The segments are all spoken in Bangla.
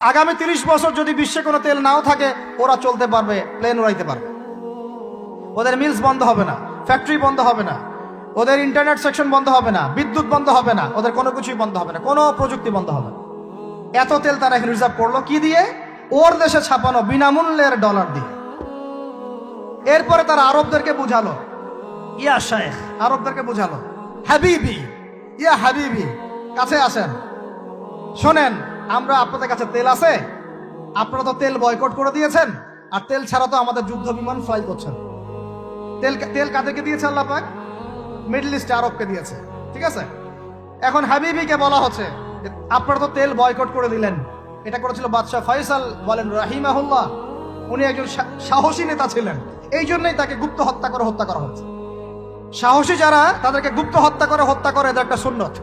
আগামী 30 বছর যদি বিশ্বে কোনো তেল নাও থাকে, ওরা চলতে পারবে, প্লেন উড়াইতে পারবে। ওদের মিলস বন্ধ হবে না, ফ্যাক্টরি বন্ধ হবে না, ওদের ইন্টারনেট সেকশন বন্ধ হবে না, বিদ্যুৎ বন্ধ হবে না, ওদের কোনো কিছুই বন্ধ হবে না, কোনো প্রযুক্তি বন্ধ হবে না। এত তেল তারা এখন রিজার্ভ করলো কি দিয়ে? ওর দেশে ছাপানো বিনামূল্যের ডলার দিয়ে। এরপরে তারা আরবদেরকে বুঝালো, ইয়া শেখ, আরবদেরকে বুঝালো, হাবিবি, ইয়া হাবিবি, কাছে আসেন, শোনেন, আমরা আপনাদের কাছে তেল আছে, আপনারা তো তেল বয়কট করে দিয়েছেন, আর তেল ছাড়া তো আমাদের যুদ্ধ বিমান ফ্লাই করছেন। তেল তেল কাদেরকে দিয়েছে আল্লাহ পাক? মিডল ইস্টে আরবকে দিয়েছে, ঠিক আছে। এখন হাবিবিকে বলা হচ্ছে আপনারা তো তেল বয়কট করে দিলেন। এটা করেছিল বাদশাহ ফয়সাল, বলেন রাহিমাহুল্লাহ, উনি একজন সাহসী নেতা ছিলেন, এই জন্যই তাকে গুপ্ত হত্যা করা হচ্ছে। সাহসী যারা, তাদেরকে গুপ্ত হত্যা করে এদের একটা সুন্নত,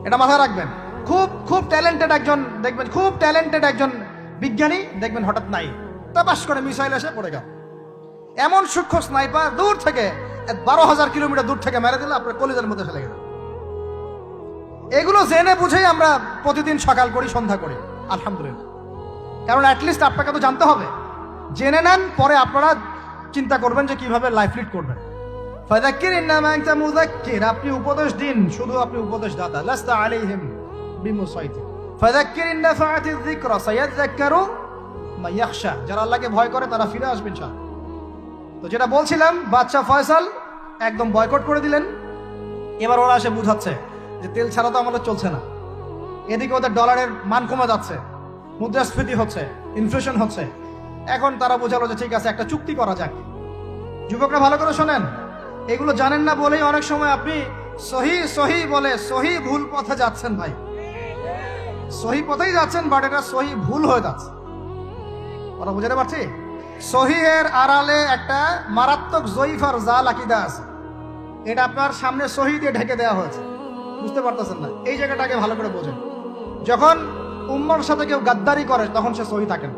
এটা মাথায় রাখবেন। খুব খুব ট্যালেন্টেড একজন দেখবেন, খুব ট্যালেন্টেড একজন বিজ্ঞানী দেখবেন, হঠাৎ নাই তাপাস করে মিসাইল এসে পড়ে গেল। এমন সূক্ষ্ম স্নাইপার দূর থেকে 12,000 কিলোমিটার দূর থেকে মেরে দিলে আপনার কলিজার মধ্যে ফেলে গেল। এগুলো জেনে বুঝেই আমরা প্রতিদিন সকাল করি, সন্ধ্যা করি, আলহামদুলিল্লাহ। কারণ অ্যাটলিস্ট আপনাকে তো জানতে হবে। জেনে নেন, পরে আপনারা চিন্তা করবেন যে কিভাবে লাইফ লিড করবেন। ফাযাক্কির ইন্নামা আনতা মুযাক্কির, আপনি উপদেশ দিন, শুধু আপনি উপদেশ দাতা। লাস্তা আলাইহিম বিমুসাইতির। ফাযাক্কির ইন নাফাআতিয যিকরা সায়াযাক্কারু মান ইয়াখশা, যারা আল্লাহকে ভয় করে তারা ফিরে আসবে ইনশাআল্লাহ। তো যেটা বলছিলাম, বাদশাহ ফয়সাল একদম বয়কট করে দিলেন। এবার ওরা এসে বুঝাচ্ছে যে তেল ছাড়া তো আমাদের চলছে না। এদিকে ওদের ডলারের মান কমে যাচ্ছে, মুদ্রাস্ফীতি হচ্ছে, ইনফ্লেশন হচ্ছে। এখন তারা বোঝালো যে ঠিক আছে, একটা চুক্তি করা যাক। যুবকরা ভালো করে শোনেন, এগুলো জানেন না বলেই অনেক সময় আপনি সহি সহি বলে সহি ভুল পথে যাচ্ছেন। ভাই, সহি পথেই যাচ্ছেন, বাট এটা সহি ভুল হয়ে যাচ্ছে। ওরা বুঝাতে পারছি? সহিহের আড়ালে একটা মারাত্মক জয়ীফার জাল আকিদা আছে, এটা আপনার সামনে সহি দিয়ে ঢেকে দেওয়া হয়েছে, বুঝতে পারতেছেন না। এই জায়গাটাকে ভালো করে বোঝেন। যখন উম্মর সাথে কেউ গাদ্দারি করে তখন সে সহি থাকে না।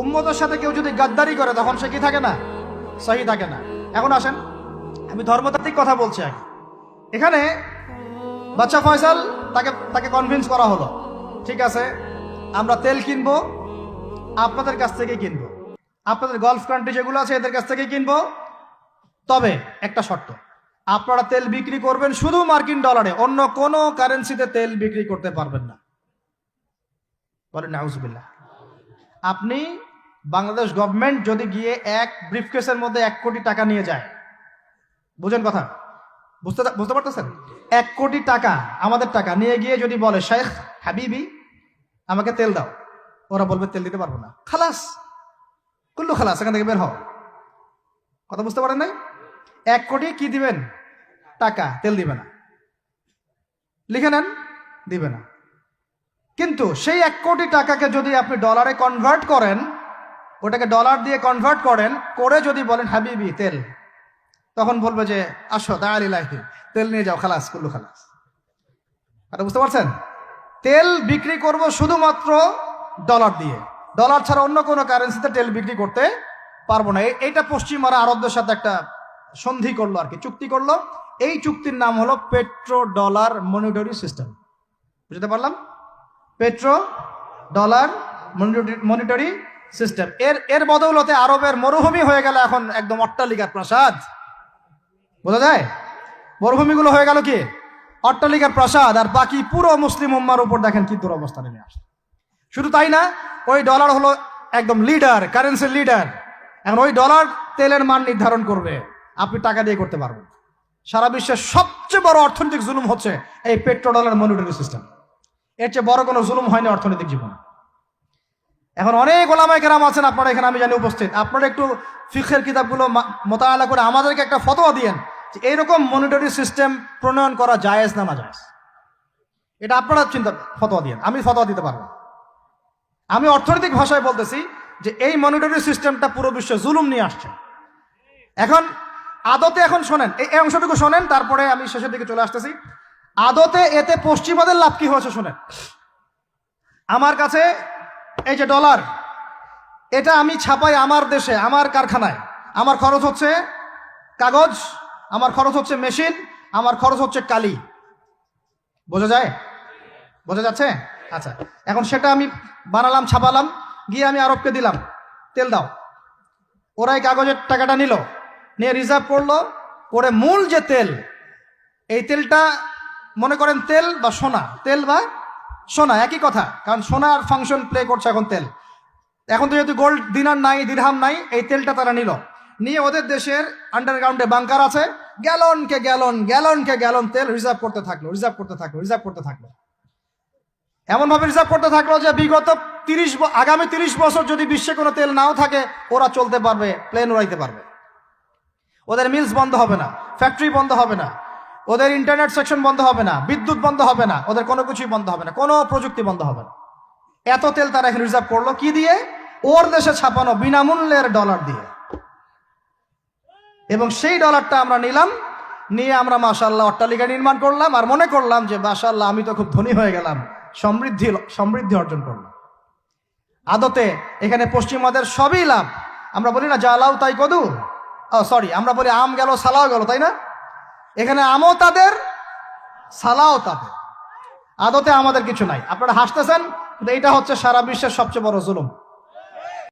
উম্মতের সাথে কেউ যদি গাদ্দারি করে তখন সে কি থাকে না? সহি থাকে না। এখন আসেন, আমি ধর্মতাত্ত্বিক কথা বলছি আগে। এখানে বাদশা ফয়সাল তাকে কনভিন্স করা হলো, ঠিক আছে আমরা তেল কিনবো, আপনাদের কাছ থেকে কিনবো, আপনাদের গলফ কান্ট্রি যেগুলো আছে এদের কাছ থেকে কিনবো, তবে একটা শর্ত, আপনারা তেল বিক্রি করবেন শুধু মার্কিন ডলারে, অন্য কোনো কারেন্সিতে তেল বিক্রি করতে পারবেন না। বলেন নাউজুবিল্লাহ। আপনি বাংলাদেশ গভর্নমেন্ট যদি গিয়ে এক ব্রিফকেসের মধ্যে 1 কোটি টাকা নিয়ে যায়, বুঝেন কথা, বুঝতে পারতেছেন? 1 কোটি টাকা আমাদের টাকা নিয়ে গিয়ে যদি বলে শেখ হাবিবি আমাকে তেল দাও, ওরা বলবে তেল দিতে পারবো না, খালাস, কুল্লু খালাস, এখান থেকে বের হও। কথা বুঝতে পারেন নাই? 1 কোটি কি দিবেন? টাকা, তেল দিবে না। লিখে নেন, দিবে না। কিন্তু সেই 1 কোটি টাকাকে যদি আপনি ডলারে কনভার্ট করেন, ওটাকে ডলার দিয়ে কনভার্ট করেন, করে যদি বলেন হাবিবি তেল, তখন বলবে যে আসো তাআলিলাহি, তেল নিয়ে যাও, খালাস, কুল্লু খালাস। এটা বুঝতে পারছেন? তেল বিক্রি করব শুধুমাত্র ডলার দিয়ে, ডলার ছাড়া অন্য কোনো কারেন্সিতে তেল বিক্রি করতে পারবো না। এইটা পশ্চিমারা আরবদের সাথে একটা সন্ধি করলো আর কি, চুক্তি করলো। এই চুক্তির নাম হলো পেট্রো ডলার মনিটরি সিস্টেম। বুঝতে পারলাম? Petro dollar monetary system. এর বদৌলতে আরবের মরুভূমি হয়ে গেল এখন একদম অট্টালিকার প্রাসাদ। বোঝা যায়? মরুভূমিগুলো হয়ে গেল কি অট্টালিকার প্রাসাদ, আর বাকি পুরো মুসলিম উম্মার উপর দেখেন কি দুরবস্থা নেমে আসে। শুধু তাই না, ওই ডলার হলো একদম লিডার, কারেন্সির লিডার। এখন ওই ডলার তেলের মান নির্ধারণ করবে, আপনি টাকা দিয়ে করতে পারবেন। সারা বিশ্বের সবচেয়ে বড় অর্থনৈতিক জুলুম হচ্ছে এই পেট্রো ডলার মনিটরি সিস্টেম। এর চেয়ে বড় কোনো জুলুম হয়নি অর্থনৈতিক জীবনে। এখন অনেক ওলামায়ে কেরাম আছেন আপনারা এখানে, আমি জানি উপস্থিত, আপনারা একটু ফিকহের কিতাবগুলো মোতালা করে আমাদেরকে একটা ফতোয়া দিয়েন যে এইরকম মনিটরি সিস্টেম প্রণয়ন করা জায়েজ না জায়েজ। এটা আপনারা ফতোয়া দিয়েন, আমি ফতোয়া দিতে পারবো। আমি অর্থনৈতিক ভাষায় বলতেছি যে এই মনিটরি সিস্টেমটা পুরো বিশ্বে জুলুম নিয়ে আসছে। এখন আদতে, এখন শোনেন এই অংশটুকু শোনেন, তারপরে আমি শেষের দিকে চলে আসতেছি। আদতে এতে পশ্চিমাদের লাভ কি হয়েছে শোনেন। আমার কাছে এই যে ডলার, এটা আমি ছাপাই আমার দেশে, আমার কারখানায়। আমার খরচ হচ্ছে কাগজ, আমার খরচ হচ্ছে মেশিন, আমার খরচ হচ্ছে কালি। বোঝা যায়? বোঝা যাচ্ছে? আচ্ছা, এখন সেটা আমি বানালাম, ছাপালাম, গিয়ে আমি আরবকে দিলাম, তেল দাও। ওরা এই কাগজের টাকাটা নিল, নিয়ে রিজার্ভ করলো, করে মূল যে তেল, এই তেলটা মনে করেন তেল বা সোনা, তেল বা সোনা একই কথা, কারণ সোনার ফাংশন প্লে করছে এখন তেল। এখন তো যেহেতু গোল্ড দিনার নাই, দিরহাম নাই, এই তেলটা তারা নিল, নিয়ে ওদের দেশের আন্ডারগ্রাউন্ডে বাংকার আছে, গ্যালনকে গ্যালন তেল রিজার্ভ করতে থাকলো। এমনভাবে রিজার্ভ করতে থাকলো যে বিগত আগামী 30 বছর যদি বিশ্বে কোনো তেল নাও থাকে, ওরা চলতে পারবে, প্লেন উড়াইতে পারবে। ওদের মিলস বন্ধ হবে না, ফ্যাক্টরি বন্ধ হবে না, ওদের ইন্টারনেট সেকশন বন্ধ হবে না, বিদ্যুৎ বন্ধ হবে না, ওদের কোনো কিছুই বন্ধ হবে না, কোনো প্রযুক্তি বন্ধ হবে না। এত তেল তারা এখন রিজার্ভ করলো কি দিয়ে? ওর দেশে ছাপানো বিনামূল্যের ডলার দিয়ে। এবং সেই ডলারটা আমরা নিলাম, নিয়ে আমরা মাশাআল্লাহ অট্টালিকা নির্মাণ করলাম, আর মনে করলাম যে মাশাআল্লাহ আমি তো খুব ধনী হয়ে গেলাম, সমৃদ্ধি অর্জন করলাম। আদতে এখানে পশ্চিমাদের সবই লাভ। আমরা বলি না জালাও তাই কদু, সরি, আমরা বলি আম গেল সালাও গেল, তাই না? এখানে আমও তাদের, সালাও তাদের, আদতে আমাদের কিছু নাই। আপনারা হাসতেছেন, কিন্তু এইটা হচ্ছে সারা বিশ্বের সবচেয়ে বড় জুলুম।